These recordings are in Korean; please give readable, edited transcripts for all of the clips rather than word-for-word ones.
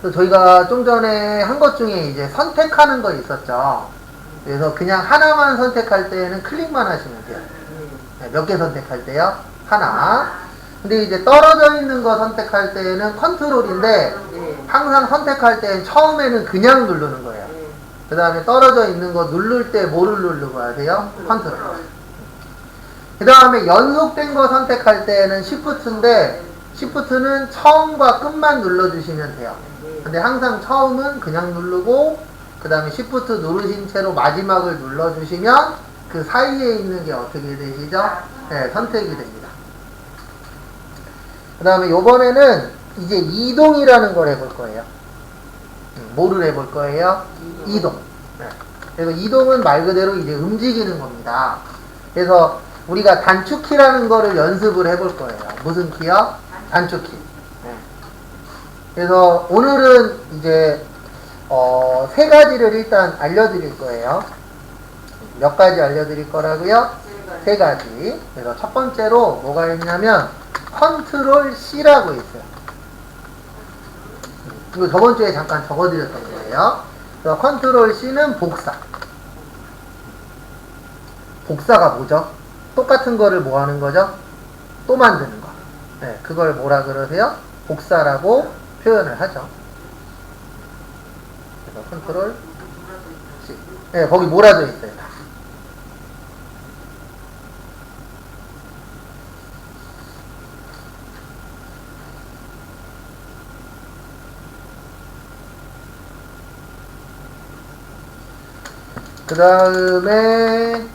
그래서 저희가 좀 전에 한 것 중에 이제 선택하는 거 있었죠. 그래서 그냥 하나만 선택할 때는 클릭만 하시면 돼요. 네, 몇 개 선택할 때요? 하나. 근데 이제 떨어져 있는 거 선택할 때는 컨트롤인데 항상 선택할 때는 처음에는 그냥 누르는 거예요. 그 다음에 떨어져 있는 거 누를 때 뭐를 누르고 하세요? 컨트롤. 그 다음에 연속된 거 선택할 때는 Shift인데 Shift는 처음과 끝만 눌러주시면 돼요. 근데 항상 처음은 그냥 누르고 그 다음에 Shift 누르신 채로 마지막을 눌러주시면 그 사이에 있는 게 어떻게 되시죠? 네, 선택이 됩니다. 그 다음에 요번에는 이제 이동이라는 걸 해볼 거예요. 뭐를 해볼 거예요? 이동. 네. 그래서 이동은 말 그대로 이제 움직이는 겁니다. 그래서 우리가 단축키라는 거를 연습을 해볼 거예요. 무슨 키요? 단축키. 네. 그래서 오늘은 이제 세 가지를 일단 알려드릴 거예요. 몇 가지 알려드릴 거라고요? 세 가지. 그래서 첫 번째로 뭐가 있냐면 컨트롤 C라고 있어요. 이거 저번 주에 잠깐 적어드렸던 거예요. 그래서 컨트롤 C는 복사. 복사가 뭐죠? 똑같은 거를 뭐 하는 거죠? 또 만드는 거. 네, 그걸 뭐라 그러세요? 복사라고 표현을 하죠. 그래서 컨트롤 C. 네, 거기 몰아져 있어요. 다. 그 다음에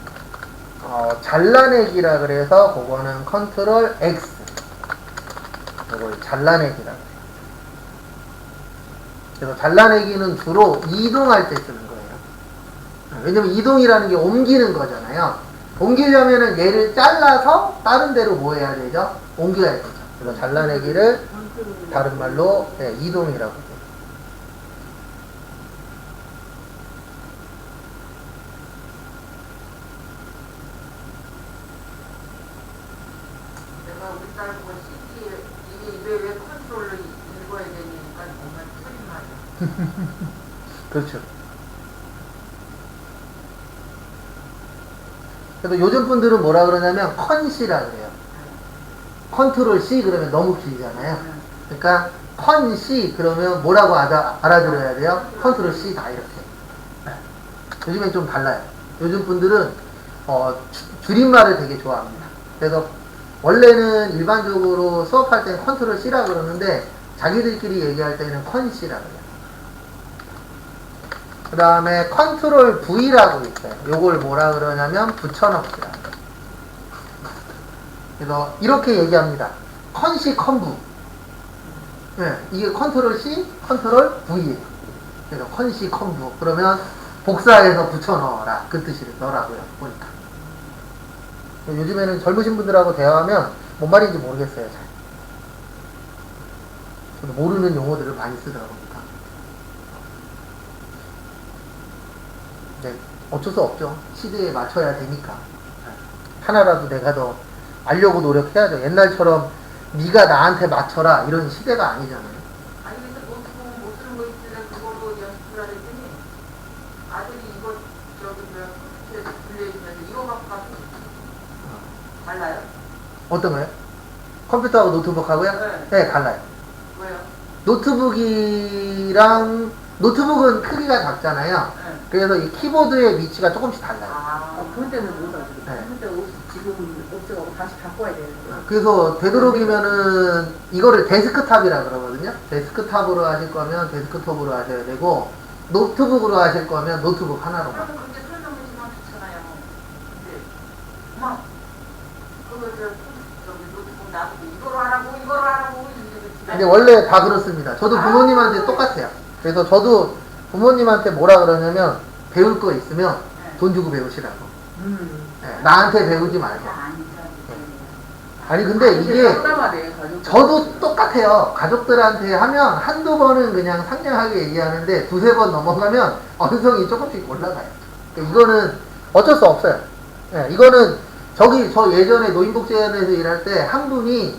잘라내기라 그래서 그거는 컨트롤 X. 이걸 잘라내기라 그래요. 그래서 잘라내기는 주로 이동할 때 쓰는 거예요. 왜냐면 이동이라는 게 옮기는 거잖아요. 옮기려면은 얘를 잘라서 다른 데로 뭐 해야 되죠? 옮겨야 되죠. 그래서 잘라내기를 다른 말로 이동이라고 해요. 우리 딸 보고 CT 이게 왜 컨트롤로 읽어야 되니까 정말 틀린 말이야. 그렇죠. 그래서 요즘 분들은 뭐라 그러냐면 컨C라 그래요. 컨트롤 C 그러면 너무 길잖아요. 그러니까 컨C 그러면 뭐라고 알아들어야 돼요? 컨트롤 C 다 이렇게. 요즘엔 좀 달라요. 요즘 분들은 줄임말을 되게 좋아합니다. 그래서 원래는 일반적으로 수업할 때는 컨트롤 C라 그러는데 자기들끼리 얘기할 때는 컨C라 그래요. 그 다음에 컨트롤 V라고 있어요. 요걸 뭐라 그러냐면 붙여넣기라 그래요. 그래서 이렇게 얘기합니다. 컨C 컨부. 네, 이게 컨트롤 C, 컨트롤 V예요. 그래서 컨C 컨부. 그러면 복사해서 붙여넣어라. 그 뜻이더라고요. 보니까. 요즘에는 젊으신 분들하고 대화하면 뭔 말인지 모르겠어요. 잘. 저도 모르는 용어들을 많이 쓰더라고요. 네, 어쩔 수 없죠. 시대에 맞춰야 되니까. 하나라도 내가 더 알려고 노력해야죠. 옛날처럼 네가 나한테 맞춰라 이런 시대가 아니잖아요. 아니 근데 노트북 못 쓰는 거 있으면 그거로 연습을 하랬더니 아들이 이거 저기 뭐야 분리해주면서 이거 갖고 가서 달라요? 어떤 거요? 컴퓨터하고 노트북하고요? 네, 달라요. 뭐요? 노트북은 크기가 작잖아요. 네. 그래서 이 키보드의 위치가 조금씩 달라요. 그것 때문에 못 하죠. 네. 근데 지금 없어가고 다시 바꿔야 되는데. 그래서 되도록이면은 이거를 데스크탑이라 그러거든요. 데스크탑으로 하실 거면 데스크톱으로 하셔야 되고 노트북으로 하실 거면 노트북 하나로만. 그럼 그렇게 설명해주면 좋잖아요. 근데 엄마 그거 저기 노트북 놔두고 이거로 하라고 근데 원래 다 그렇습니다. 저도 부모님한테 똑같아요. 그래서 저도 부모님한테 뭐라 그러냐면 배울 거 있으면 돈 주고 배우시라고. 네, 나한테 배우지 말고. 아니 근데 이게 저도 똑같아요. 가족들한테 하면 한두 번은 그냥 상냥하게 얘기하는데 두세 번 넘어가면 언성이 조금씩 올라가요. 그러니까 이거는 어쩔 수 없어요. 네, 이거는 저 예전에 노인복지관에서 일할 때 한 분이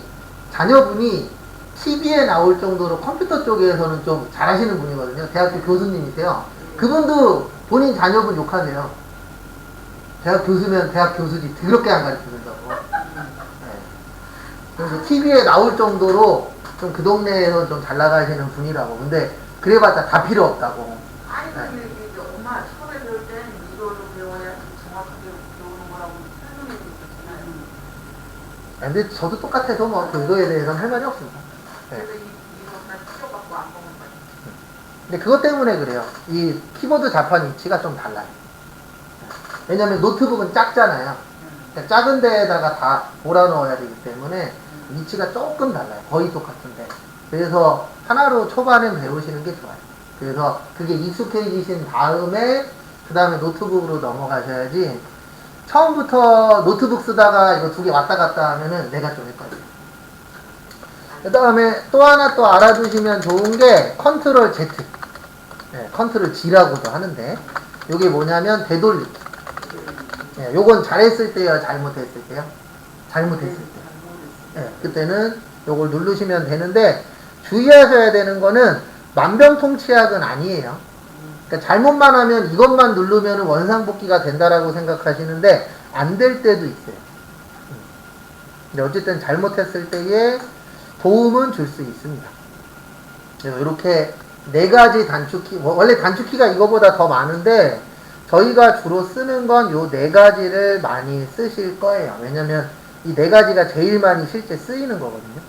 자녀분이 TV에 나올 정도로 컴퓨터 쪽에서는 좀 잘하시는 분이거든요. 대학교 교수님이세요. 그분도 본인 자녀분 욕하세요. 대학 교수면 대학 교수지 더럽게 안 가르쳐준다고. 네. 그래서 TV에 나올 정도로 좀 그 동네에서 좀 잘 나가시는 분이라고. 근데 그래봤자 다 필요 없다고. 아니 네. 근데 이게 엄마 처음에 배울 땐 이걸로 배워야 정확하게 배우는 거라고 설명해 줬잖아요. 근데 저도 똑같아서 뭐 그거에 대해서는 할 말이 없습니다. 네. 그래서 이거만 치료받고 안 먹는 거예요. 근데 그것 때문에 그래요. 이 키보드 자판 위치가 좀 달라요. 왜냐면 노트북은 작잖아요. 그러니까 작은 데에다가 다 몰아넣어야 되기 때문에 위치가 조금 달라요. 거의 똑같은데. 그래서 하나로 초반에 배우시는 게 좋아요. 그래서 그게 익숙해지신 다음에 그 다음에 노트북으로 넘어가셔야지 처음부터 노트북 쓰다가 이거 두 개 왔다 갔다 하면은 내가 좀 헷갈려요. 그 다음에 또 하나 또 알아두시면 좋은 게 컨트롤 Z. 네, 컨트롤 G라고도 하는데 이게 뭐냐면 되돌리기. 네, 요건 잘했을 때요, 잘못했을 때요? 잘못했을 때. 네, 그때는 요걸 누르시면 되는데 주의하셔야 되는 거는 만병통치약은 아니에요. 그러니까 잘못만 하면 이것만 누르면 원상복귀가 된다라고 생각하시는데 안 될 때도 있어요. 근데 어쨌든 잘못했을 때에 도움은 줄 수 있습니다. 그래서 이렇게 4가지 단축키, 원래 단축키가 이거보다 더 많은데 저희가 주로 쓰는 건 요 4가지를 많이 쓰실 거예요. 왜냐면 이 4가지가 제일 많이 실제 쓰이는 거거든요.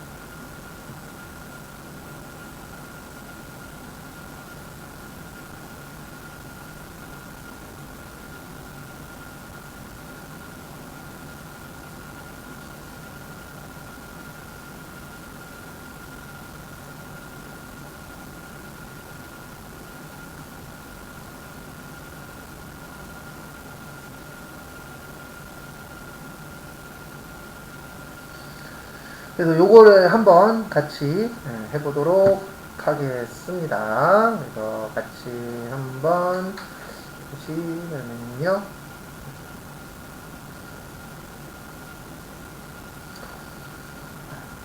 그래서 요거를 한번 같이 해보도록 하겠습니다. 그래서 같이 한번 보시면은요.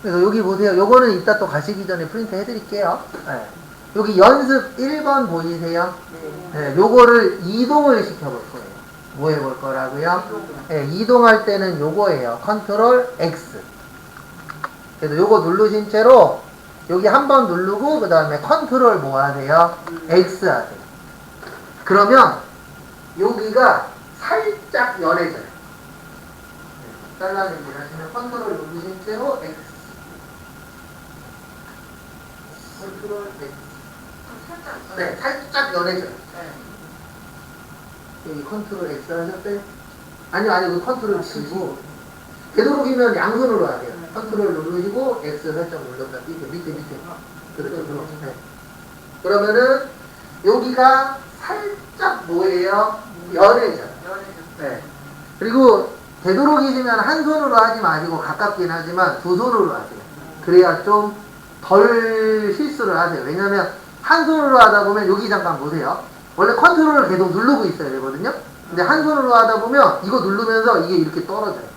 그래서 여기 보세요. 요거는 이따 또 가시기 전에 프린트 해드릴게요. 네. 여기 연습 1번 보이세요? 네. 요거를 이동을 시켜볼 거예요. 뭐 해볼 거라고요? 네, 이동할 때는 요거예요. 컨트롤 X. 그래서 요거 누르신 채로 여기 한번 누르고 그 다음에 컨트롤 뭐 하세요? X 하세요. 그러면 여기가 살짝 연해져요. 잘라내기 하시면 컨트롤 누르신 채로 X. 컨트롤 X. 네, 살짝 연해져요. 여기 컨트롤 X 하셨어요? 아니요, 그 컨트롤 G고 되도록이면 양손으로 하세요. 컨트롤 누르시고 X 살짝 눌렀다 밑에 그렇죠. 네. 그러면은 여기가 살짝 뭐예요? 연해져요. 네. 그리고 되도록이시면 한 손으로 하지 마시고 가깝긴 하지만 두 손으로 하세요. 그래야 좀 덜 실수를 하세요. 왜냐면 한 손으로 하다 보면 여기 잠깐 보세요. 원래 컨트롤을 계속 누르고 있어야 되거든요. 근데 한 손으로 하다 보면 이거 누르면서 이게 이렇게 떨어져요.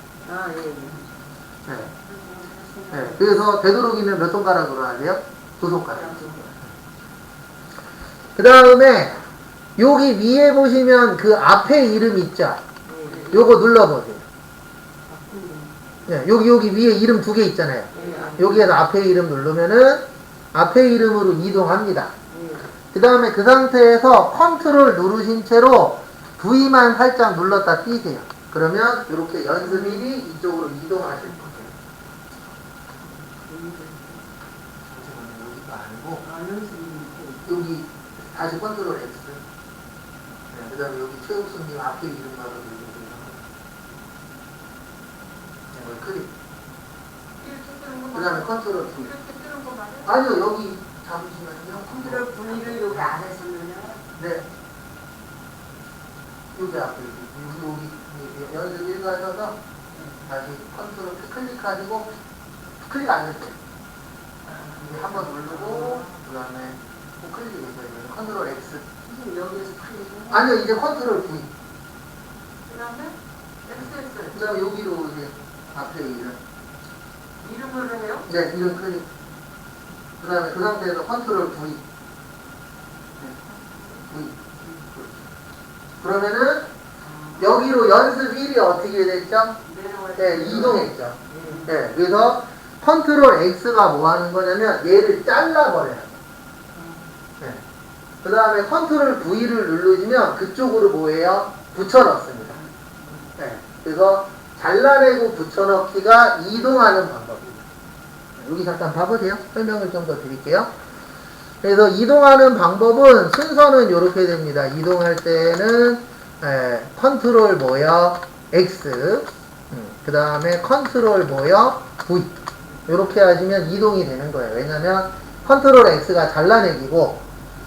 네. 네. 그래서 되도록이면 몇 손가락으로 하세요? 2손가락. 그 다음에 여기 위에 보시면 그 앞에 이름 있죠? 요거 눌러보세요. 네. 여기 위에 이름 2개 있잖아요. 여기에서 앞에 이름 누르면은 앞에 이름으로 이동합니다. 그 다음에 그 상태에서 컨트롤 누르신 채로 V만 살짝 눌렀다 띄세요. 그러면 이렇게 연습 1이 이쪽으로 이동하실 거예요. 여기 다시 컨트롤 X. 네, 그 다음에 여기 최욱수님 앞에 이름 바로 누르세요. 네, 클릭. 그 다음에 컨트롤 V. 아니요, 여기 잡으시면요. 컨트롤 V를 여기 안에 쓰면요. 네. 여기 앞에, 여기 연습 1 가셔서 다시 컨트롤 클릭하시고, 클릭 안 했어요. 한번 누르고, 그 다음에 꼭 클릭이 됐어요. 컨트롤 X. 지금 여기에서 클릭을. 아니요, 이제 컨트롤 V. 그 다음에 SS 그 다음에 여기로 이제 앞에 이름. 이름을 해요? 네, 이름 클릭. 그 다음에 그 상태에서 컨트롤 V. V. 그러면은 여기로 연습 1이 어떻게 됐죠? 네, 이동했죠. 네, 그래서 컨트롤 X가 뭐 하는 거냐면 얘를 잘라버려요. 네. 그 다음에 컨트롤 V를 누르시면 그쪽으로 뭐예요? 붙여넣습니다. 네. 그래서 잘라내고 붙여넣기가 이동하는 방법입니다. 여기 잠깐 봐보세요. 설명을 좀 더 드릴게요. 그래서 이동하는 방법은 순서는 이렇게 됩니다. 이동할 때는 컨트롤 뭐요? X. 그 다음에 컨트롤 뭐요? V. 이렇게 하시면 이동이 되는 거예요. 왜냐면 컨트롤 X가 잘라내기고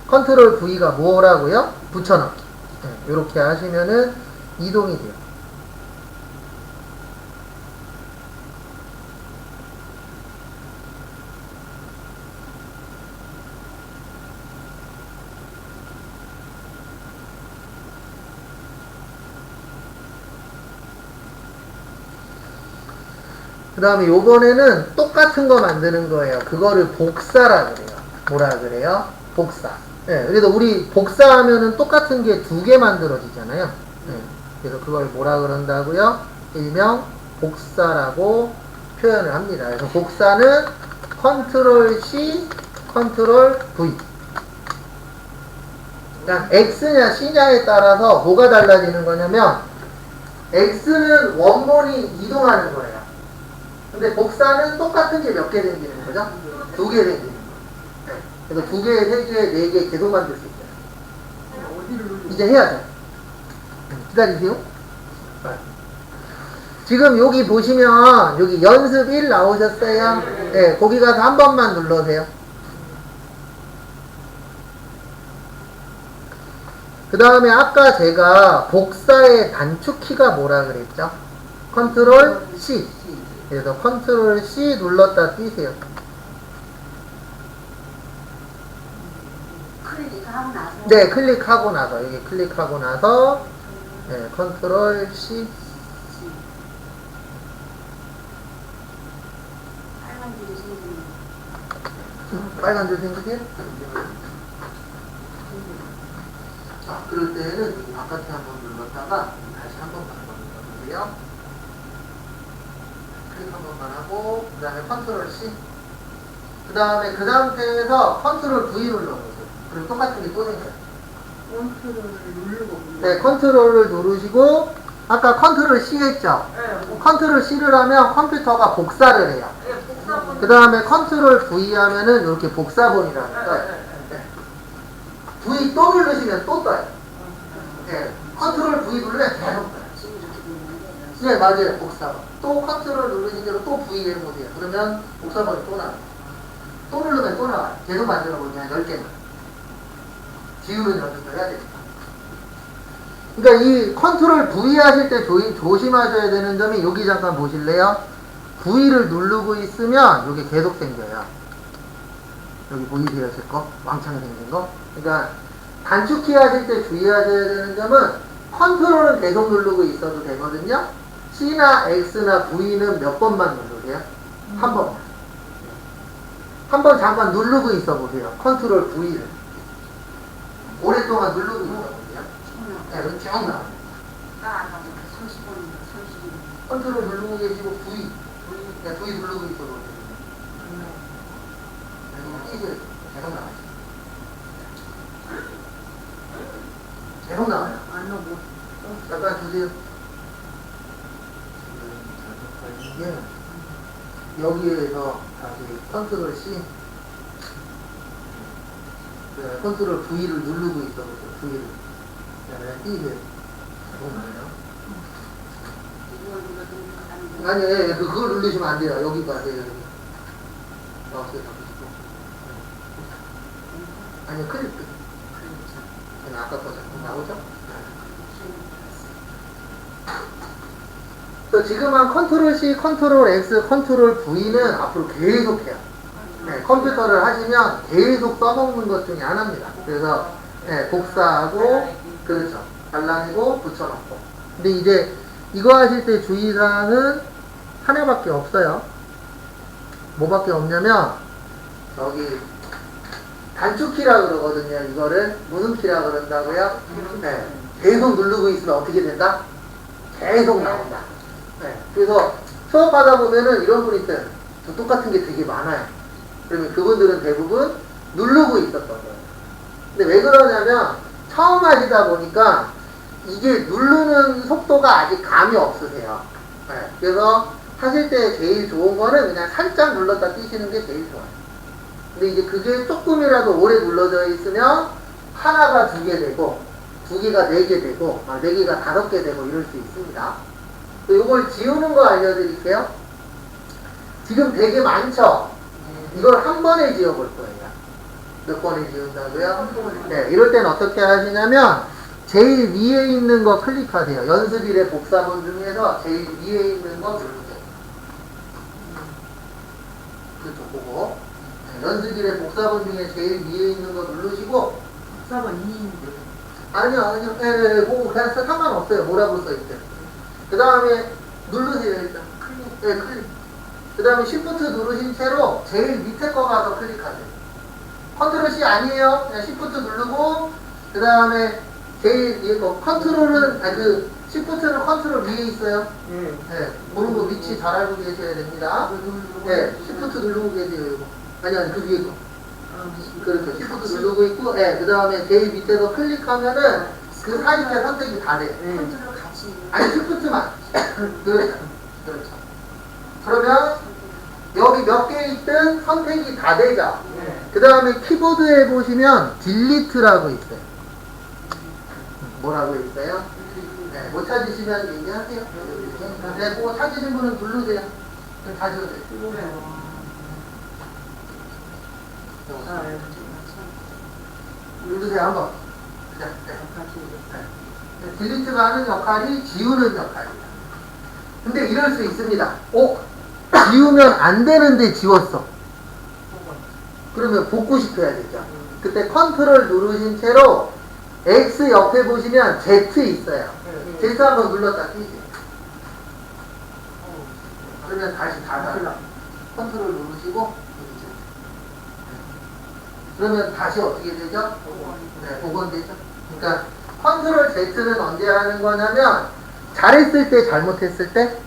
컨트롤 V가 뭐라고요? 붙여넣기. 이렇게 하시면은 이동이 돼요. 그 다음에 요번에는 똑같은 거 만드는 거예요. 그거를 복사라 그래요. 뭐라 그래요? 복사. 예, 그래서 우리 복사하면은 똑같은 게 두 개 만들어지잖아요. 예, 그래서 그걸 뭐라 그런다고요? 일명 복사라고 표현을 합니다. 그래서 복사는 컨트롤 C, 컨트롤 V. 그냥 X냐 C냐에 따라서 뭐가 달라지는 거냐면 X는 원본이 이동하는 거예요. 근데 복사는 똑같은 게 몇 개 생기는 거죠? 두 개 생기는 거예요. 네. 그래서 두 개, 세 개, 네 개 계속 만들 수 있어요. 이제 해야죠. 기다리세요. 네. 지금 여기 보시면 여기 연습 1 나오셨어요? 네, 거기 가서 한 번만 눌러주세요. 그 다음에 아까 제가 복사의 단축키가 뭐라 그랬죠? 컨트롤 C. 그래서 컨트롤 C 눌렀다 띄세요. 클릭하고 나서. 네, 클릭하고 나서 여기 클릭하고 나서 네, 컨트롤 C. 빨간 줄이 생기는. 빨간 줄 생기세요? 자, 그럴 때는 여기 바깥에 한번 눌렀다가 다시 한 번만 눌러주세요. 클릭 한 번만 하고 그 다음에 컨트롤 C. 그 다음에 그 상태에서 컨트롤 V 눌러보세요. 그럼 똑같은 게 또 생겨요. 컨트롤을 누르고. 네, 컨트롤을 누르시고 아까 컨트롤 C 했죠? 네. 컨트롤 C를 하면 컴퓨터가 복사를 해요. 네, 복사본. 그 다음에 컨트롤 V 하면은 이렇게 복사본이라는 네, 거예요. 네, 네. V 또 누르시면 또 떠요. 네, 컨트롤 V 누르면 계속 떠요. 지금 이렇게 되는데. 네, 맞아요. 복사본. 또 컨트롤 누르신 대로 또 V 해보세요. 그러면 복사본이 또 나와요. 또 누르면 또 나와요. 계속 만들어 보면 10개만. 지우는 연습을 해야 됩니다. 그러니까 이 컨트롤 V 하실 때 조심하셔야 되는 점이 여기 잠깐 보실래요? V를 누르고 있으면 여기 계속 생겨요. 여기 보이세요? 제 거? 왕창 생긴 거? 그러니까 단축키 하실 때 주의하셔야 되는 점은 컨트롤은 계속 누르고 있어도 되거든요. C나 X나 V는 몇 번만 누르세요? 한 번만. 한 번 잠깐 누르고 있어 보세요. 컨트롤 V를. 오랫동안 누르고 있어 보세요. 네, 그럼 쭉 나와요. 나안 나와. 30번인가 30번. 컨트롤 누르고 계시고 V. 그냥 V 누르고 있어 보세요. 이제 계속 나와요. 계속 나와요. 안 넣고. 잠깐 주세요. 이게 여기에서 다시 컨트롤 C, 네, 컨트롤 V를 누르고 있어 보세요. V를. 네, E를. 계속 나와요. 이걸 눌러도 아니, 예, 그걸 누르시면 안 돼요. 여기 가세요. 여기. 마우스에 잡으시고. 아니, 클릭. 아니, 아까 거 자꾸 나오죠? 그래서 지금 한 컨트롤 C, 컨트롤 X, 컨트롤 V는 앞으로 계속 해요. 네, 컴퓨터를 하시면 계속 써먹는 것 중에 하나입니다. 그래서 네, 복사하고, 그렇죠. 잘라내고, 붙여넣고. 근데 이제 이거 하실 때 주의사항은 하나밖에 없어요. 뭐밖에 없냐면 여기 단축키라 그러거든요. 이거를 무슨 키라 그런다고요? 네. 계속 누르고 있으면 어떻게 된다? 계속 나온다. 네. 그래서 수업하다 보면은 이런 분이 있어요. 저 똑같은 게 되게 많아요. 그러면 그분들은 대부분 누르고 있었던 거예요. 근데 왜 그러냐면 처음 하시다 보니까 이게 누르는 속도가 아직 감이 없으세요. 네. 그래서 하실 때 제일 좋은 거는 그냥 살짝 눌렀다 띄시는 게 제일 좋아요. 근데 이제 그게 조금이라도 오래 눌러져 있으면 하나가 2개 되고 2개가 4개 되고 4개가 5개 되고 이럴 수 있습니다. 이걸 지우는 거 알려드릴게요. 지금 되게 많죠? 이걸 한 번에 지워볼 거예요. 몇 번에 지운다고요? 네, 이럴 땐 어떻게 하시냐면 제일 위에 있는 거 클릭하세요. 연습일의 복사본 중에서 제일 위에 있는 거 누르세요. 그렇죠, 그거. 네, 연습일의 복사본 중에 제일 위에 있는 거 누르시고 4번 2인데. 아니요. 네, 그거 그냥 상관없어요. 뭐라고 써있대. 그 다음에 누르세요, 일단. 클릭. 네, 클릭. 그 다음에 Shift 누르신 채로 제일 밑에 거 가서 클릭하세요. 컨트롤 C 아니에요. 그냥 Shift 누르고, 그 다음에 제일 위에 거, 컨트롤은, Shift는 컨트롤 위에 있어요. 네, 그런 거 위치 잘 알고 계셔야 됩니다. 네, Shift 누르고 계세요, 이거. 아니, 그 위에 거. 그렇죠. Shift 누르고 있고, 네, 그 다음에 제일 밑에서 클릭하면은 그 사이에 선택이 다 돼요. 컨트롤 같이. 아니, Shift만. 그렇죠. 그러면 여기 몇 개 있든 선택이 다 되죠. 그 다음에 키보드에 보시면 딜리트라고 있어요. 뭐라고 있어요? 네, 못 찾으시면 얘기하세요. 네, 그거 찾으신 분은 누르세요. 다시 오세요. 누르세요, 한번. 네. 딜리트가 하는 역할이 지우는 역할이에요. 근데 이럴 수 있습니다. 지우면 안 되는데 지웠어. 그러면 복구시켜야 되죠. 그때 컨트롤 누르신 채로 X 옆에 보시면 Z 있어요. Z 한번 눌렀다 끼세요. 그러면 다시 닫아. 컨트롤 누르시고 그러면 다시 어떻게 되죠? 네, 복원되죠. 그러니까 컨트롤 Z는 언제 하는 거냐면 잘했을 때, 잘못했을 때,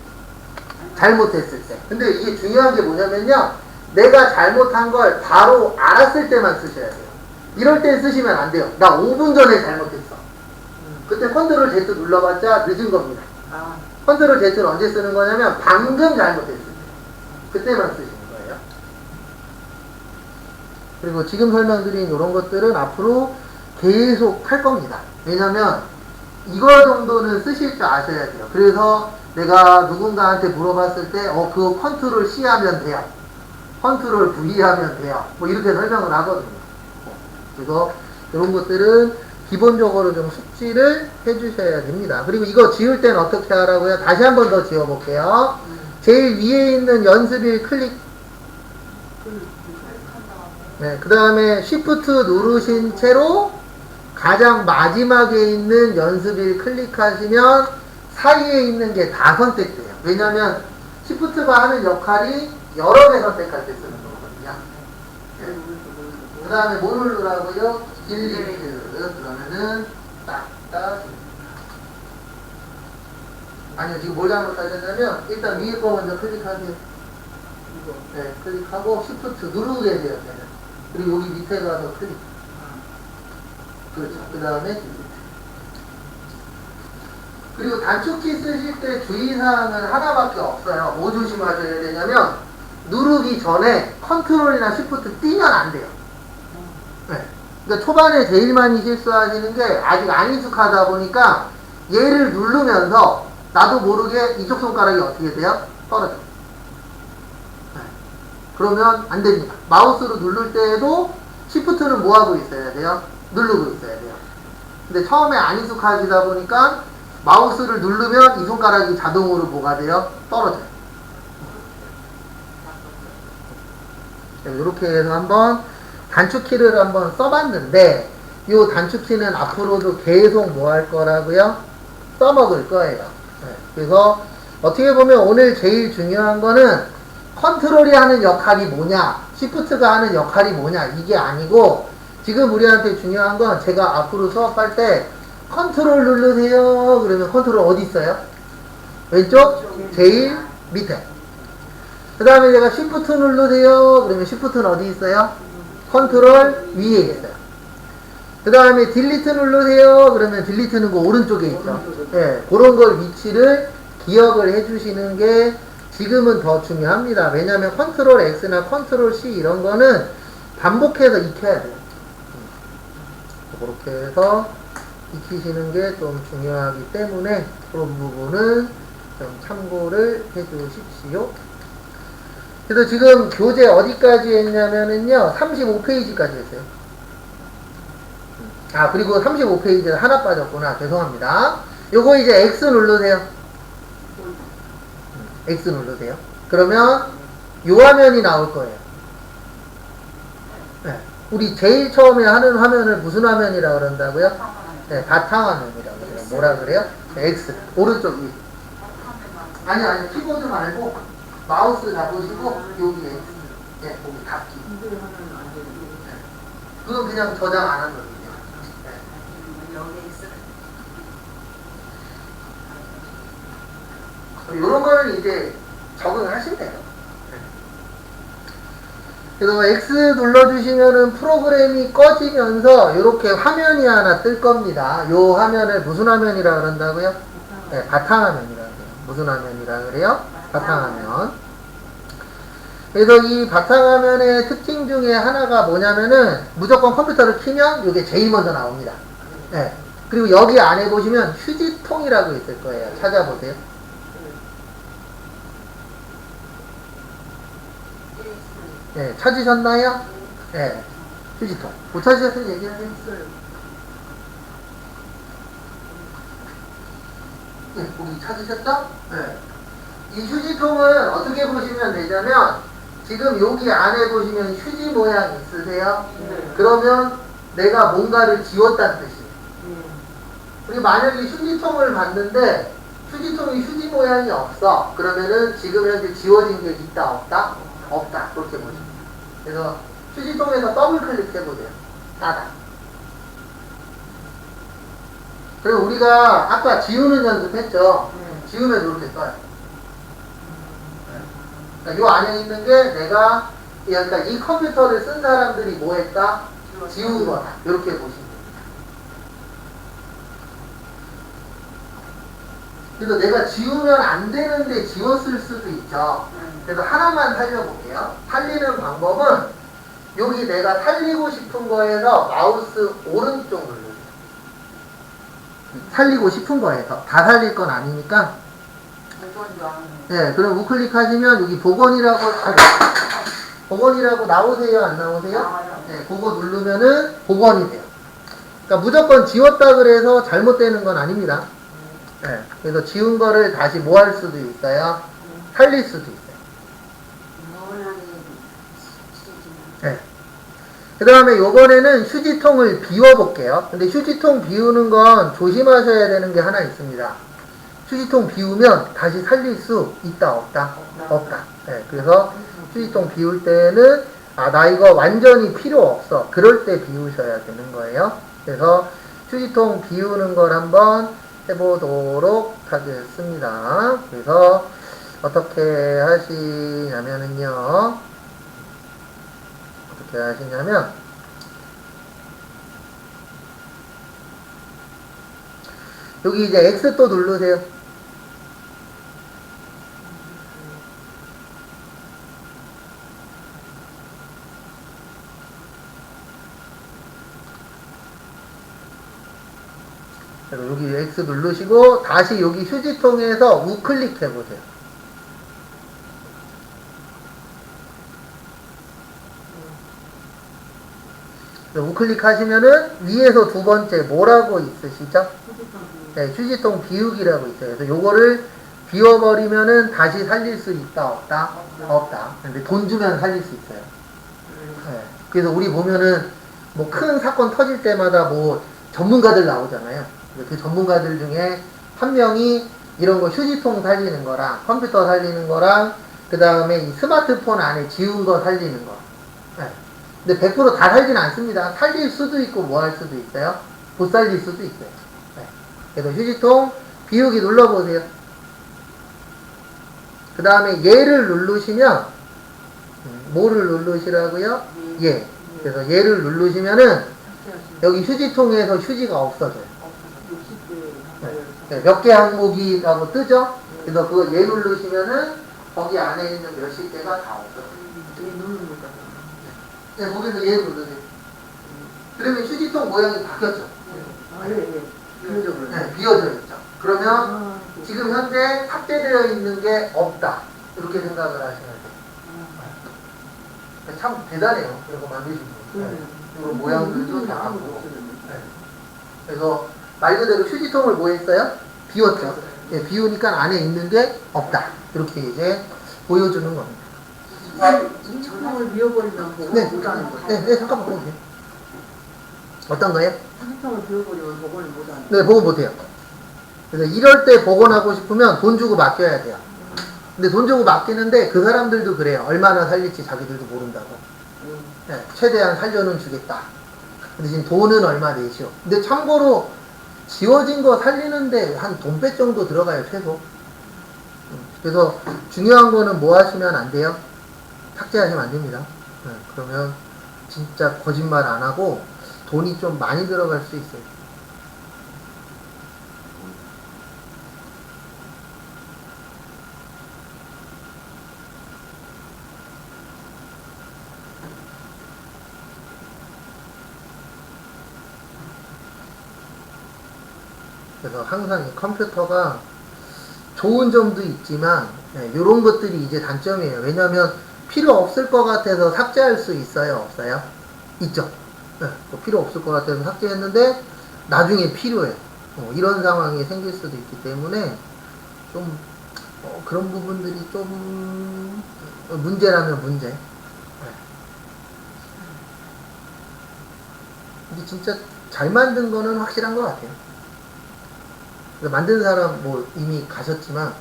잘못했을 때. 근데 이게 중요한 게 뭐냐면요, 내가 잘못한 걸 바로 알았을 때만 쓰셔야 돼요. 이럴 때 쓰시면 안 돼요. 나 5분 전에 잘못했어. 그때 컨트롤 Z 눌러봤자 늦은 겁니다. 컨트롤 Z를 언제 쓰는 거냐면 방금 잘못했을 때, 그때만 쓰시는 거예요. 그리고 지금 설명드린 이런 것들은 앞으로 계속 할 겁니다. 왜냐면 이거 정도는 쓰실 줄 아셔야 돼요. 그래서 내가 누군가한테 물어봤을 때 그거 컨트롤 C 하면 돼요. 컨트롤 V 하면 돼요. 뭐 이렇게 설명을 하거든요. 그래서 이런 것들은 기본적으로 좀 숙지를 해주셔야 됩니다. 그리고 이거 지울 때는 어떻게 하라고요? 다시 한 번 더 지워볼게요. 제일 위에 있는 연습일 클릭. 네, 그 다음에 Shift 누르신 채로 가장 마지막에 있는 연습일 클릭하시면 사이에 있는 게 다 선택돼요. 왜냐면 Shift가 하는 역할이 여러 개 선택할 때 쓰는 거거든요. 네. 그 다음에 뭐 누르라고요? 딜리트. 그러면은 딱딱. 아니요, 지금 뭘 잘못하셨냐면 일단 위에 거 먼저 클릭하세요. 네, 클릭하고 Shift 누르고 계세요. 네. 그리고 여기 밑에 가서 클릭. 그렇죠. 그 다음에 딜리트. 그리고 단축키 쓰실 때 주의사항은 하나밖에 없어요. 뭐 조심하셔야 되냐면 누르기 전에 컨트롤이나 Shift 띄면 안 돼요. 네. 그러니까 초반에 제일 많이 실수하시는 게 아직 안 익숙하다 보니까 얘를 누르면서 나도 모르게 이쪽 손가락이 어떻게 돼요? 떨어져요. 네. 그러면 안 됩니다. 마우스로 누를 때에도 Shift는 뭐 하고 있어야 돼요? 누르고 있어야 돼요. 근데 처음에 안 익숙하시다 보니까 마우스를 누르면 이 손가락이 자동으로 뭐가 돼요? 떨어져요. 이렇게 해서 한번 단축키를 한번 써봤는데 이 단축키는 앞으로도 계속 뭐 할 거라고요? 써먹을 거예요. 네. 그래서 어떻게 보면 오늘 제일 중요한 거는 컨트롤이 하는 역할이 뭐냐? 시프트가 하는 역할이 뭐냐 이게 아니고 지금 우리한테 중요한 건 제가 앞으로 수업할 때 컨트롤 누르세요 그러면 컨트롤 어디 있어요? 왼쪽 제일 밑에. 그 다음에 제가 시프트 누르세요 그러면 시프트는 어디 있어요? 컨트롤 위에 있어요. 그 다음에 딜리트 누르세요 그러면 딜리트는 그 오른쪽에 있죠. 예, 그런 걸 위치를 기억을 해주시는 게 지금은 더 중요합니다. 왜냐하면 컨트롤 X나 컨트롤 C 이런 거는 반복해서 익혀야 돼요. 그렇게 해서 익히시는 게 좀 중요하기 때문에 그런 부분은 좀 참고를 해 주십시오. 그래서 지금 교재 어디까지 했냐면은요 35페이지까지 했어요. 아 그리고 35페이지에 하나 빠졌구나. 죄송합니다. 요거 이제 X 누르세요. X 누르세요. 그러면 요 화면이 나올 거예요. 네. 우리 제일 처음에 하는 화면을 무슨 화면이라고 그런다고요? 네, 바탕화면이라고 그래요. 뭐라 그래요? 네, X. 오른쪽 위. 아니, 키보드 말고 마우스 잡으시고 여기 X. 네, 거기 닫기. 네. 그건 그냥 저장 안 하는 거예요. 이런 거는 이제 적응을 하시면 돼요. 그래서 X 눌러주시면은 프로그램이 꺼지면서 이렇게 화면이 하나 뜰 겁니다. 이 화면을 무슨 화면이라 그런다고요? 네, 바탕화면이라 그래요. 무슨 화면이라 그래요? 바탕화면. 그래서 이 바탕화면의 특징 중에 하나가 뭐냐면은 무조건 컴퓨터를 키면 이게 제일 먼저 나옵니다. 네. 그리고 여기 안에 보시면 휴지통이라고 있을 거예요. 찾아보세요. 네, 찾으셨나요? 네, 휴지통. 못 찾으셨으면 얘기하세요. 네, 거기 찾으셨죠? 네. 이 휴지통을 어떻게 보시면 되냐면, 지금 여기 안에 보시면 휴지 모양 있으세요? 네. 그러면 내가 뭔가를 지웠다는 뜻이에요. 우리 만약에 휴지통을 봤는데, 휴지통이 휴지 모양이 없어. 그러면은 지금 현재 지워진 게 있다, 없다? 없다. 그렇게 보시면 돼요. 그래서 휴지통에서 더블 클릭해보세요. 닫아. 그리고 우리가 아까 지우는 연습했죠? 지우면 이렇게 떠요. 그러니까 요 안에 있는 게 내가, 그러니까 이 컴퓨터를 쓴 사람들이 뭐 했다? 지운 거다. 이렇게 보시면 돼요. 그래서 내가 지우면 안 되는데 지웠을 수도 있죠. 그래서 하나만 살려볼게요. 살리는 방법은 여기 내가 살리고 싶은 거에서 마우스 오른쪽 눌러요. 살리고 싶은 거에서. 다 살릴 건 아니니까. 네, 그럼 우클릭 하시면 여기 복원이라고 나오세요? 안 나오세요? 네, 그거 누르면은 복원이 돼요. 그러니까 무조건 지웠다 그래서 잘못되는 건 아닙니다. 네, 그래서 지운 거를 다시 뭐 할 수도 있어요? 살릴 수도 있어요. 네. 그 다음에 요번에는 휴지통을 비워볼게요. 근데 휴지통 비우는 건 조심하셔야 되는 게 하나 있습니다. 휴지통 비우면 다시 살릴 수 있다, 없다? 없다. 네, 그래서 휴지통 비울 때는 나 이거 완전히 필요 없어. 그럴 때 비우셔야 되는 거예요. 그래서 휴지통 비우는 걸 한번 해보도록 하겠습니다. 그래서 어떻게 하시냐면요. 어떻게 하시냐면 여기 이제 X 또 누르세요. 그래서 여기 X 누르시고 다시 여기 휴지통에서 우클릭 해보세요. 우클릭 하시면은 위에서 두 번째 뭐라고 있으시죠? 네, 휴지통 비우기라고 있어요. 그래서 요거를 비워버리면은 다시 살릴 수 있다, 없다? 없다. 근데 돈 주면 살릴 수 있어요. 네, 그래서 우리 보면은 뭐 큰 사건 터질 때마다 뭐 전문가들 나오잖아요. 그 전문가들 중에 한 명이 이런 거 휴지통 살리는 거랑 컴퓨터 살리는 거랑 그 다음에 이 스마트폰 안에 지운 거 살리는 거 네. 근데 100%다 살진 않습니다. 살릴 수도 있고 뭐 할 수도 있어요. 못 살릴 수도 있어요. 네. 그래서 휴지통 비우기 눌러보세요. 그 다음에 얘를 누르시면 뭐를 누르시라고요? 얘. 그래서 얘를 누르시면은 여기 휴지통에서 휴지가 없어져요. 네. 몇 개 항목이라고 뜨죠? 그래서 그거 얘 누르시면은 거기 안에 있는 몇십 개가 다 없어져요. 네, 거기서 얘 누르세요. 그러면 휴지통 모양이 바뀌었죠? 네, 비어져 있죠. 그러면 지금 현재 탑재되어 있는 게 없다. 이렇게 생각을 하시면 돼요. 참 대단해요. 이런 거 만드신 분. 네. 이거 모양들도 다 하고. 네. 그래서 말 그대로 휴지통을 뭐 했어요? 비웠죠. 네, 비우니까 안에 있는 게 없다. 이렇게 이제 보여주는 겁니다. 휴지통을 비워버리면 보고 네. 못하는 거죠. 네, 잠깐만 보세요. 어떤 거예요? 휴지통을 비워버리면 보고는 못하는 네, 보고 못해요. 그래서 이럴 때 복원하고 싶으면 돈 주고 맡겨야 돼요. 근데 돈 주고 맡기는데 그 사람들도 그래요. 얼마나 살릴지 자기들도 모른다고. 네, 최대한 살려는 주겠다. 근데 지금 돈은 얼마 내시오. 근데 참고로 지워진 거 살리는데 한 돈배 정도 들어가요, 최소. 그래서 중요한 거는 뭐 하시면 안 돼요? 삭제하시면 안 됩니다. 네, 그러면 진짜 거짓말 안 하고 돈이 좀 많이 들어갈 수 있어요. 그래서 항상 이 컴퓨터가 좋은 점도 있지만 이런 것들이 이제 단점이에요. 왜냐하면 필요 없을 것 같아서 삭제할 수 있어요? 없어요? 있죠. 네, 필요 없을 것 같아서 삭제했는데 나중에 필요해. 이런 상황이 생길 수도 있기 때문에 좀 그런 부분들이 좀 문제라면 문제. 네. 근데 진짜 잘 만든 거는 확실한 것 같아요. 만든 사람 뭐 이미 가셨지만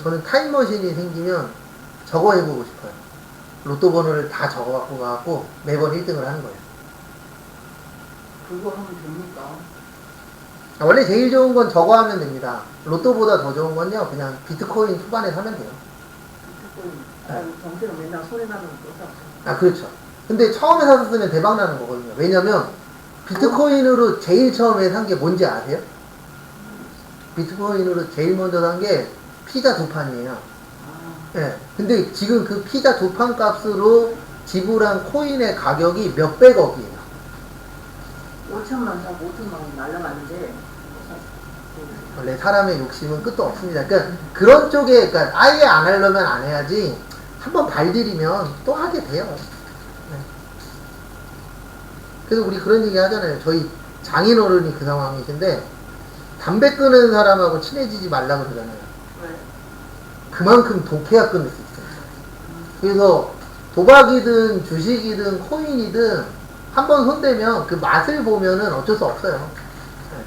저는 타임머신이 생기면 저거 해보고 싶어요. 로또 번호를 다 적어갖고 가갖고 매번 1등을 하는 거예요. 그거 하면 됩니까? 원래 제일 좋은 건 저거 하면 됩니다. 로또보다 더 좋은 건요, 그냥 비트코인 초반에 사면 돼요. 비트코인 경제는 맨날 손해 나는 거 사. 아, 그렇죠. 근데 처음에 사서 쓰면 대박 나는 거거든요. 왜냐면 비트코인으로 제일 처음에 산 게 뭔지 아세요? 비트코인으로 제일 먼저 산 게 피자 2판이에요. 예. 근데 지금 그 피자 2판 값으로 지불한 코인의 가격이 몇백억이에요. 5천만 사고 5천만 원 날라갔는데 원래 사람의 욕심은 끝도 없습니다. 그러니까 그런 쪽에, 그러니까 아예 안 하려면 안 해야지, 한번 발들이면 또 하게 돼요. 네. 그래서 우리 그런 얘기 하잖아요. 저희 장인어른이 그 상황이신데 담배 끊는 사람하고 친해지지 말라 그러잖아요. 왜? 그만큼 독해야 끊을 수 있어요. 그래서 도박이든 주식이든 코인이든 한번 손대면 그 맛을 보면은 어쩔 수 없어요. 네.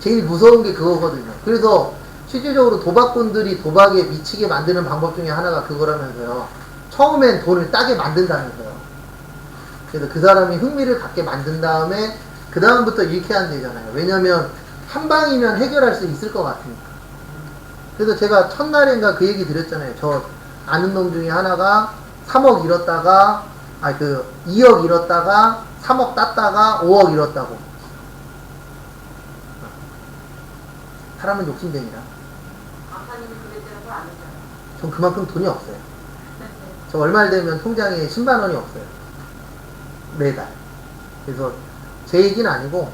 제일 무서운 게 그거거든요. 그래서 실질적으로 도박꾼들이 도박에 미치게 만드는 방법 중에 하나가 그거라면서요. 처음엔 돈을 따게 만든다면서요. 그래서 그 사람이 흥미를 갖게 만든 다음에 그 다음부터 잃게 안 되잖아요. 왜냐면 한 방이면 해결할 수 있을 것 같으니까. 그래서 제가 첫날인가 그 얘기 드렸잖아요. 저 아는 놈 중에 하나가 3억 잃었다가 2억 잃었다가 3억 땄다가 5억 잃었다고. 사람은 욕심쟁이라. 아까님이 그랬다는 거 아니잖아요. 전 그만큼 돈이 없어요. 저 얼마 되면 통장에 10만 원이 없어요. 매달. 그래서 제 얘기는 아니고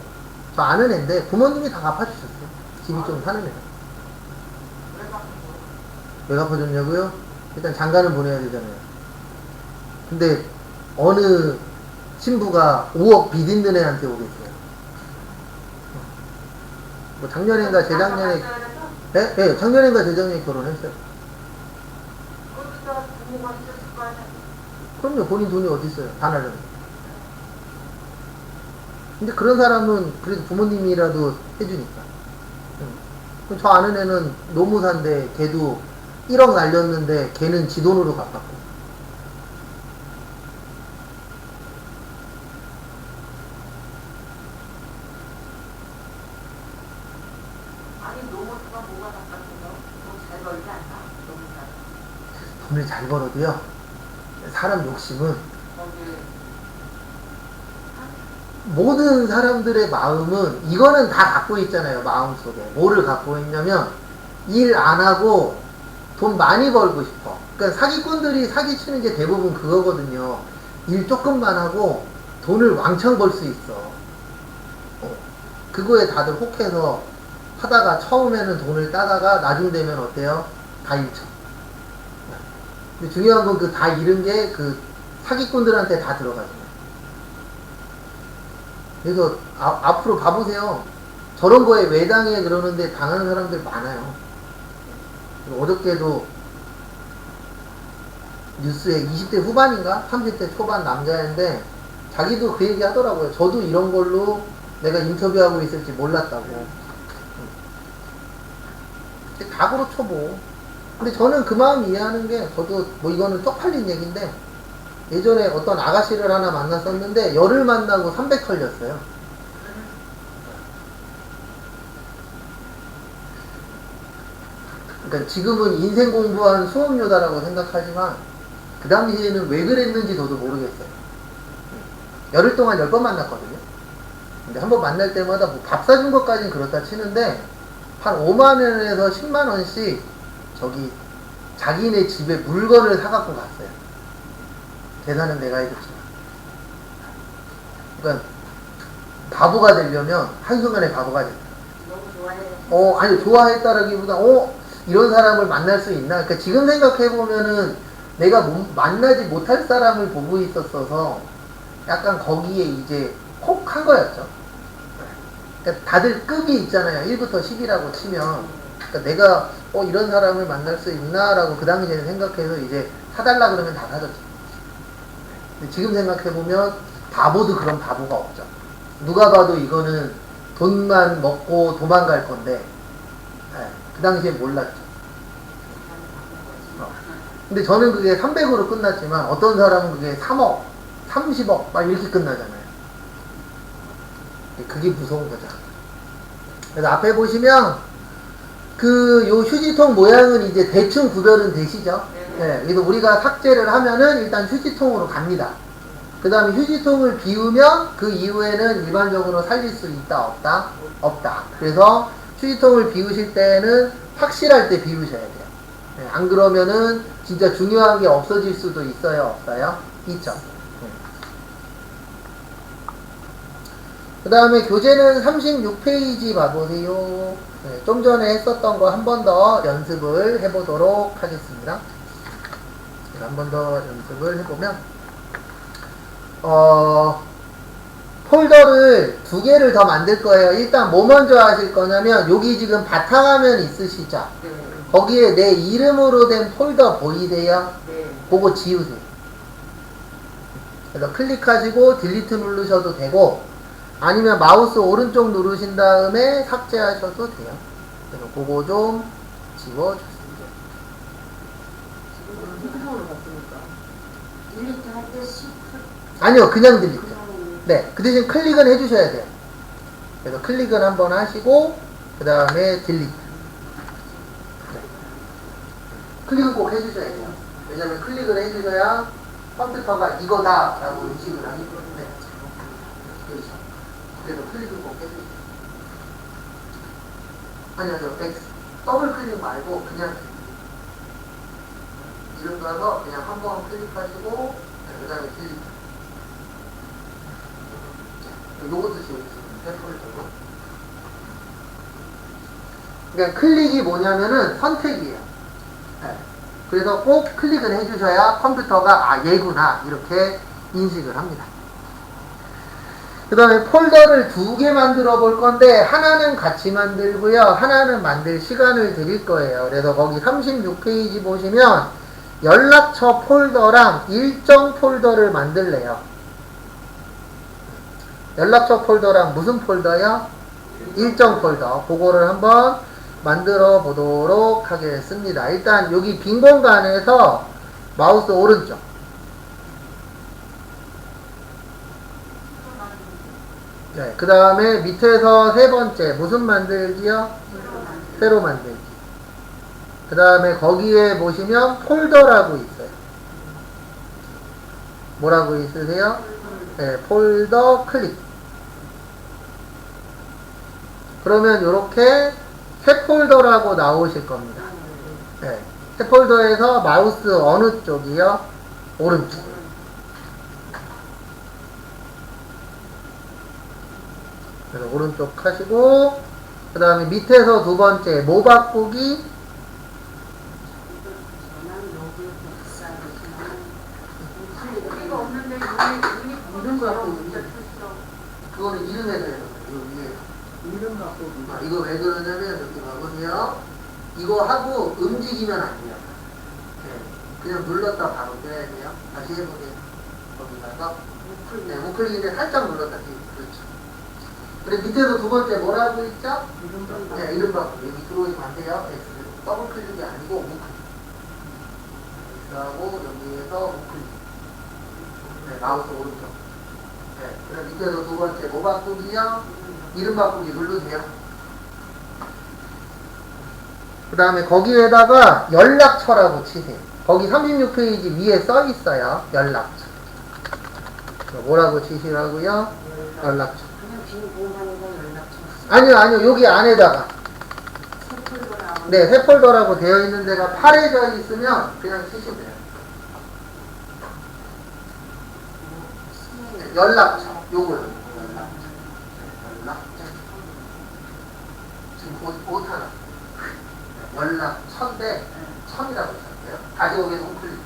저 아는 애인데 부모님이 다 갚아주셨어요. 집이 좀 사는 애가. 왜 갚아줬냐고요? 일단 장가는 보내야 되잖아요. 근데 어느 신부가 5억 빚 있는 애한테 오겠어요. 뭐 작년인가 재작년에, 네? 네, 작년인가 재작년에 결혼했어요. 거기다 부모가 있었을 거 아니야. 그럼요, 본인 돈이 어디 있어요? 다 날려요. 근데 그런 사람은 그래도 부모님이라도 해주니까. 그럼 저 아는 애는 노무사인데 걔도 1억 날렸는데 걔는 지 돈으로 갚았고. 누가 뭐가 바깥에서 돈잘 벌지 않나? 너무 잘. 돈을 잘 벌어도요, 사람 욕심은 거기에 모든 사람들의 마음은 이거는 다 갖고 있잖아요. 마음속에 뭐를 갖고 있냐면 일 안 하고 돈 많이 벌고 싶어. 그러니까 사기꾼들이 사기치는 게 대부분 그거거든요. 일 조금만 하고 돈을 왕창 벌 수 있어. 그거에 다들 혹해서 하다가 처음에는 돈을 따다가 나중 되면 어때요? 다 잃죠. 근데 중요한 건 그 다 잃은 게 그 사기꾼들한테 다 들어가죠. 그래서 앞으로 봐보세요. 저런 거에 왜 당해 그러는데 당하는 사람들 많아요. 어저께도 뉴스에 20대 후반인가 30대 초반 남자인데 자기도 그 얘기 하더라고요. 저도 이런 걸로 내가 인터뷰하고 있을지 몰랐다고. 다 그렇죠 뭐. 근데 저는 그 마음 이해하는 게, 저도 뭐 이거는 쪽팔린 얘기인데 예전에 어떤 아가씨를 하나 만났었는데 열을 만나고 300 털렸어요. 그러니까 지금은 인생 공부한 수업료다라고 생각하지만 그 당시에는 왜 그랬는지 저도 모르겠어요. 열흘 동안 10번 만났거든요. 근데 한 번 만날 때마다 뭐 밥 사준 것까지는 그렇다 치는데 한 5만원에서 10만원씩 저기 자기네 집에 물건을 사갖고 갔어요. 계산은 내가 해줬지만. 그러니까 바보가 되려면 한순간에 바보가 된다. 너무 좋아해. 아니 좋아했다라기보다 이런 사람을 만날 수 있나? 그러니까 지금 생각해보면은 내가 만나지 못할 사람을 보고 있었어서 약간 거기에 이제 혹 한 거였죠. 그러니까 다들 급이 있잖아요. 1부터 10이라고 치면. 그러니까 내가 이런 사람을 만날 수 있나라고 그 당시에는 생각해서 이제 사달라 그러면 다 사줬죠. 근데 지금 생각해보면 바보도 그런 바보가 없죠. 누가 봐도 이거는 돈만 먹고 도망갈 건데 그 당시에 몰랐죠. 근데 저는 그게 300으로 끝났지만 어떤 사람은 그게 3억, 30억 막 이렇게 끝나잖아요. 그게 무서운 거죠. 그래서 앞에 보시면 요 휴지통 모양은 이제 대충 구별은 되시죠? 네. 그래서 우리가 삭제를 하면은 일단 휴지통으로 갑니다. 그 다음에 휴지통을 비우면 그 이후에는 일반적으로 살릴 수 있다, 없다? 없다. 그래서 휴지통을 비우실 때는 확실할 때 비우셔야 돼요. 네. 안 그러면은 진짜 중요한 게 없어질 수도 있어요, 없어요? 있죠. 네. 그 다음에 교재는 36페이지 봐보세요. 네, 좀 전에 했었던 거 한 번 더 연습을 해보도록 하겠습니다. 한 번 더 연습을 해보면 폴더를 2개를 더 만들 거예요. 일단 뭐 먼저 하실 거냐면 여기 지금 바탕화면 있으시죠? 네. 거기에 내 이름으로 된 폴더 보이세요? 네. 그거 지우세요. 그래서 클릭하시고 딜리트 누르셔도 되고 아니면 마우스 오른쪽 누르신 다음에 삭제하셔도 돼요. 그래서 그거 좀 지워주세요. 휴대폰으로 봤으니까. 딜리트 할 때 시프. 아니요, 그냥 딜리트. 네, 그 대신 클릭은 해주셔야 돼요. 그래서 클릭은 한번 하시고 그 다음에 딜리트. 네. 클릭은 꼭 해주셔야 돼요. 왜냐면 클릭을 해주셔야 컴퓨터가 이거다 라고 인식을 하기 때문에. 그렇죠. 그래서 클릭은 꼭 해주세요. 아니요, X 더블 클릭 말고 그냥 이름 가서 그냥 한번 클릭하시고 그 다음에 딜리트. 요것도 지워주시면 폴더로. 그러니까 클릭이 뭐냐면은 선택이에요. 네. 그래서 꼭 클릭을 해주셔야 컴퓨터가 얘구나 이렇게 인식을 합니다. 그 다음에 폴더를 2개 만들어 볼 건데 하나는 같이 만들고요. 하나는 만들 시간을 드릴 거예요. 그래서 거기 36페이지 보시면 연락처 폴더랑 일정 폴더를 만들래요. 연락처 폴더랑 무슨 폴더요? 일정 폴더. 그거를 한번 만들어 보도록 하겠습니다. 일단 여기 빈 공간에서 마우스 오른쪽. 네, 그 다음에 밑에서 3번째 무슨 만들기요? 새로 만들기. 그 다음에 거기에 보시면 폴더라고 있어요. 뭐라고 있으세요? 네, 폴더 클릭. 그러면 이렇게 새 폴더라고 나오실 겁니다. 네, 새 폴더에서 마우스 어느 쪽이요? 오른쪽. 그래서 오른쪽 하시고, 그 다음에 밑에서 두 번째 모 바꾸기. 우리가 없는데 눈이 이름 갖고 진짜 있는 촌스러워. 그거는 이름에서 해요. 이거 위에. 이름 바꾸기. 아, 이거 왜 그러냐면 이렇게 봐보세요. 이거 하고 움직이면 안 돼요. 네, 그냥 눌렀다 바로 빼야 돼요. 다시 해보세요. 거기 가서 네, 우클릭인데 살짝 눌렀다 뒤. 그렇죠. 그리고 밑에서 두 번째 뭐라고 있죠? 이름 바꾸기. 네, 이름 바꾸기. 여기 들어오시면 안 돼요. X. 더블 클릭이 아니고 우클릭. X하고 여기에서 우클릭. 네, 마우스 오른쪽. 네, 그럼 밑에서 두 번째 뭐 바꾸기요? 이름 바꾸기 누르세요. 그 다음에 거기에다가 연락처라고 치세요. 거기 36페이지 위에 써 있어요. 연락처. 뭐라고 치시라고요? 연락처. 그냥 빈 공간에다 연락처. 아니요. 여기 안에다가. 새 폴더 나오는. 네, 새 폴더라고 되어 있는 데가 파래져 있으면 그냥 치시면 돼요. 네, 연락처. 요거요. 연락처. 지금 옷 하나. 연락처인데, 천이라고 썼어요. 다시 거기서 우클릭.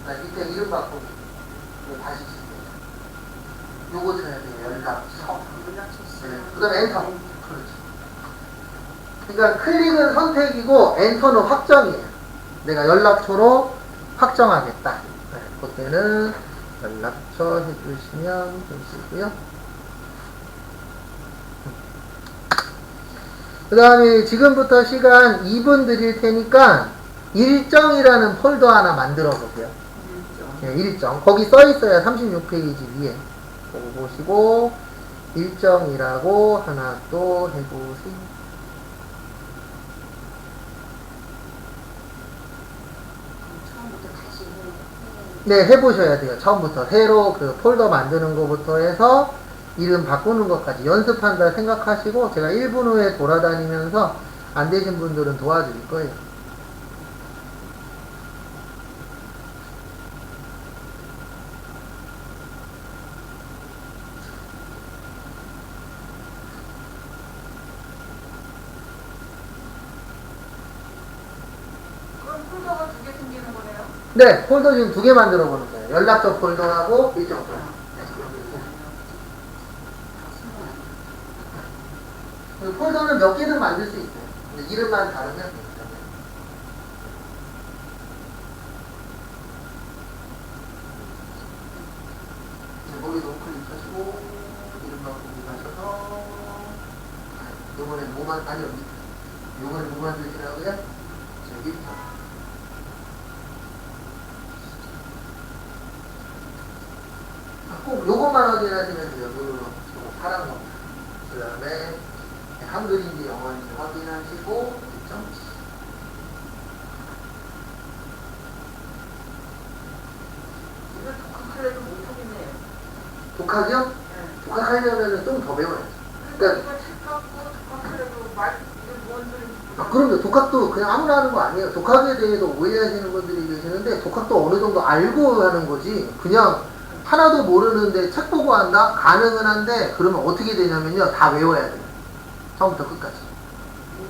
네. 밑에 이름 바꾸기. 이거 다시 치세요. 요거 쳐야 돼요. 연락처. 네. 그 다음에 엔터. 그렇죠. 그러니까 클릭은 선택이고 엔터는 확정이에요. 내가 연락처로 확정하겠다. 네. 그때는 연락처 해주시면 되시고요. 그 다음에 지금부터 시간 2분 드릴 테니까 일정이라는 폴더 하나 만들어 보세요. 네, 일정. 거기 써 있어요. 36페이지 위에. 그거 보시고 일정이라고 하나 또 해보세요. 처음부터 다시 네, 해보셔야 돼요. 처음부터. 새로 그 폴더 만드는 것부터 해서 이름 바꾸는 것까지 연습한다 생각하시고 제가 1분 후에 돌아다니면서 안 되신 분들은 도와드릴 거예요. 그럼 폴더가 두 개 생기는 거네요. 네, 폴더 지금 두 개 만들어 보는 거예요. 연락처 폴더하고 일정 폴더. 그 폴더는 몇 개든 만들 수 있어요. 근데 이름만 다르면 됩니다. 거기서 우클릭하시고 이름 바꾸기 하셔서 요번에 뭐만 아니요 요번에 뭐 만드시라고요? 저기 꼭 요것만 확인하시면 돼요. 요거 파란 거. 그 다음에 한글인지 영어인지 확인하시고 일정. 이거 독학하려도 못하겠네요. 독학이요? 네. 독학하려면 좀 더 배워야죠. 그러니까 이거 책 갖고 독학하려도 이게 뭔 소리인지 그럼요. 독학도 그냥 아무나 하는 거 아니에요. 독학에 대해서 오해하시는 분들이 계시는데 독학도 어느 정도 알고 하는 거지. 그냥 하나도 모르는데 책 보고 한다? 가능은 한데 그러면 어떻게 되냐면요. 다 외워야 돼요. 처음부터 끝까지.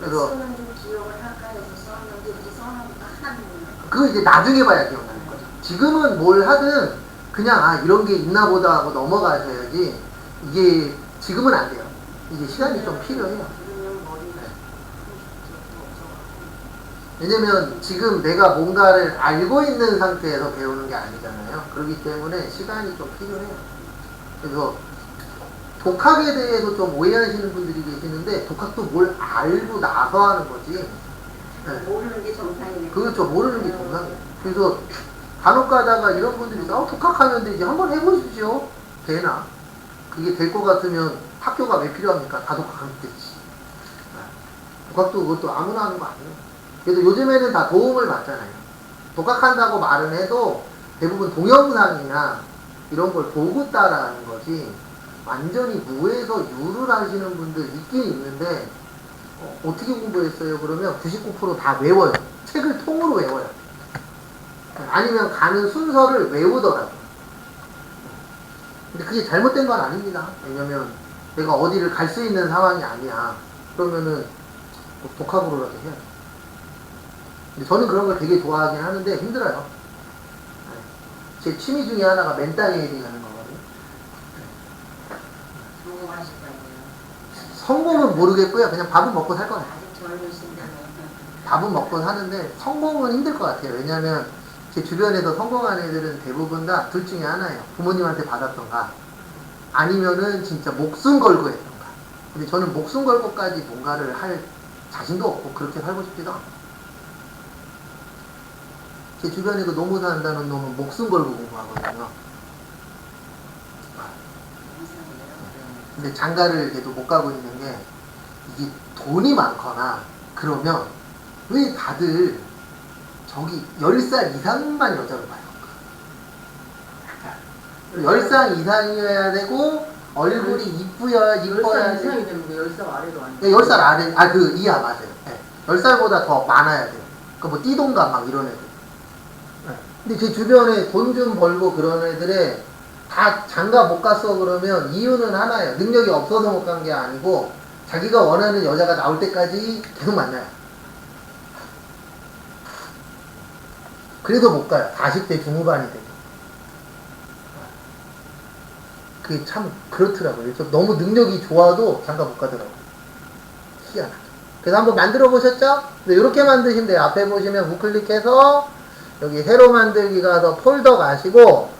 그래서 쓰는 기억을 할까 해서 썼는데 이제 써놓으니까 하나도 몰라. 그거 이제 나중에 봐야 기억나는 거죠. 지금은 뭘 하든 그냥 아 이런 게 있나 보다 하고 넘어가셔야지. 이게 지금은 안 돼요. 이제 시간이 좀 필요해요. 그러면 머리가 왜냐면 지금 내가 뭔가를 알고 있는 상태에서 배우는 게 아니잖아요. 그렇기 때문에 시간이 좀 필요해요. 그래서 독학에 대해서 좀 오해하시는 분들이 계시는데 독학도 뭘 알고 나서 하는 거지. 네. 모르는 게 정상이네. 그렇죠. 모르는 게 정상이에요. 그래서 간혹 가다가 이런 분들이 독학하면 되지. 한번 해보십시오. 되나? 그게 될 것 같으면 학교가 왜 필요합니까? 다 독학하면 되지. 독학도 그것도 아무나 하는 거 아니에요. 그래도 요즘에는 다 도움을 받잖아요. 독학한다고 말은 해도 대부분 동영상이나 이런 걸 보고 따라하는 거지, 완전히 무에서 유를 하시는 분들 있긴 있는데, 어떻게 공부했어요? 그러면 99% 다 외워요. 책을 통으로 외워요. 아니면 가는 순서를 외우더라고요. 근데 그게 잘못된 건 아닙니다. 왜냐면 내가 어디를 갈 수 있는 상황이 아니야. 그러면은 뭐 독학으로라도 해야죠. 근데 저는 그런 걸 되게 좋아하긴 하는데 힘들어요. 제 취미 중에 하나가 맨땅 헤딩 하는 거거든요. 성공하실 거예요. 성공은 모르겠고요. 그냥 밥은 먹고 살 거예요. 아직 젊으신다면. 밥은 먹고 사는데 성공은 힘들 것 같아요. 왜냐면 제 주변에서 성공한 애들은 대부분 다 둘 중에 하나예요. 부모님한테 받았던가 아니면은 진짜 목숨 걸고 했던가. 근데 저는 목숨 걸고까지 뭔가를 할 자신도 없고 그렇게 살고 싶지도 않아요. 제 주변에 그 노무사 한다는 놈은 목숨 걸고 공부하거든요. 근데 장가를 걔도 못 가고 있는 게, 이게 돈이 많거나 그러면 왜 다들 저기 10살 이상만 여자로 봐요? 10살 이상이어야 되고 얼굴이 이뻐야 10살 이상이 되는 거 10살 아래로 아니에요? 네, 10살 아래, 그 이하 맞아요. 네. 10살보다 더 많아야 돼요. 그 뭐 띠동갑 막 이런 애들. 네. 근데 제 주변에 돈 좀 벌고 그런 애들에 다 장가 못 갔어 그러면 이유는 하나예요. 능력이 없어서 못 간 게 아니고 자기가 원하는 여자가 나올 때까지 계속 만나요. 그래도 못 가요. 40대 중후반이 되고. 그게 참 그렇더라고요. 너무 능력이 좋아도 장가 못 가더라고요. 희한하게. 그래서 한번 만들어 보셨죠? 이렇게 만드시면 돼요. 앞에 보시면 우클릭해서 여기 새로 만들기 가서 폴더 가시고,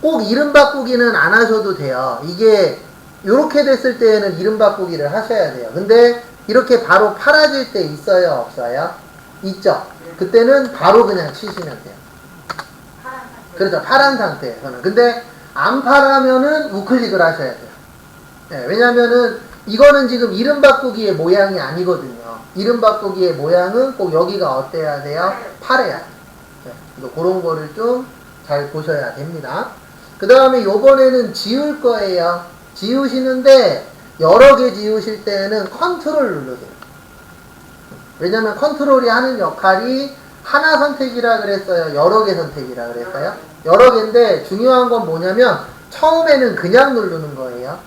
꼭 이름 바꾸기는 안 하셔도 돼요. 이게 이렇게 됐을 때에는 이름 바꾸기를 하셔야 돼요. 근데 이렇게 바로 팔아질 때 있어요? 없어요? 있죠? 그때는 바로 그냥 치시면 돼요. 그렇죠. 파란 상태에서는. 근데 안 팔아면은 우클릭을 하셔야 돼요. 네, 왜냐면은 이거는 지금 이름 바꾸기의 모양이 아니거든요. 이름 바꾸기의 모양은 꼭 여기가 어때야 돼요? 파래야 돼요. 네, 그런 거를 좀 잘 보셔야 됩니다. 그 다음에 요번에는 지울 거예요. 지우시는데 여러 개 지우실 때는 컨트롤 누르세요. 왜냐면 컨트롤이 하는 역할이 하나 선택이라 그랬어요? 여러 개 선택이라 그랬어요? 여러 개인데 중요한 건 뭐냐면 처음에는 그냥 누르는 거예요.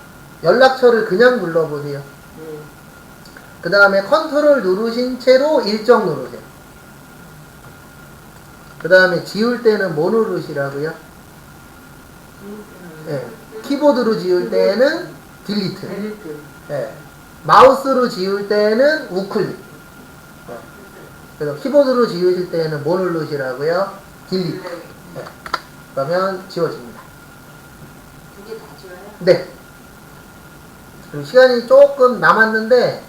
연락처를 그냥 눌러보세요. 그 다음에 컨트롤 누르신 채로 일정 누르세요. 그 다음에 지울 때는 뭐 누르시라고요? 네. 키보드로 지울 때는 딜리트. 네. 마우스로 지울 때는 우클릭. 네. 그래서 키보드로 지우실 때는 뭐 누르시라고요? 딜리트. 네. 그러면 지워집니다. 두 개 다 지워요? 네. 그리고 시간이 조금 남았는데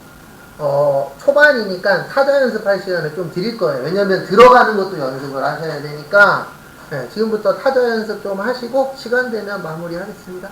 초반이니까 타자 연습할 시간을 좀 드릴 거예요. 왜냐면 들어가는 것도 연습을 하셔야 되니까, 네, 지금부터 타자 연습 좀 하시고 시간 되면 마무리 하겠습니다.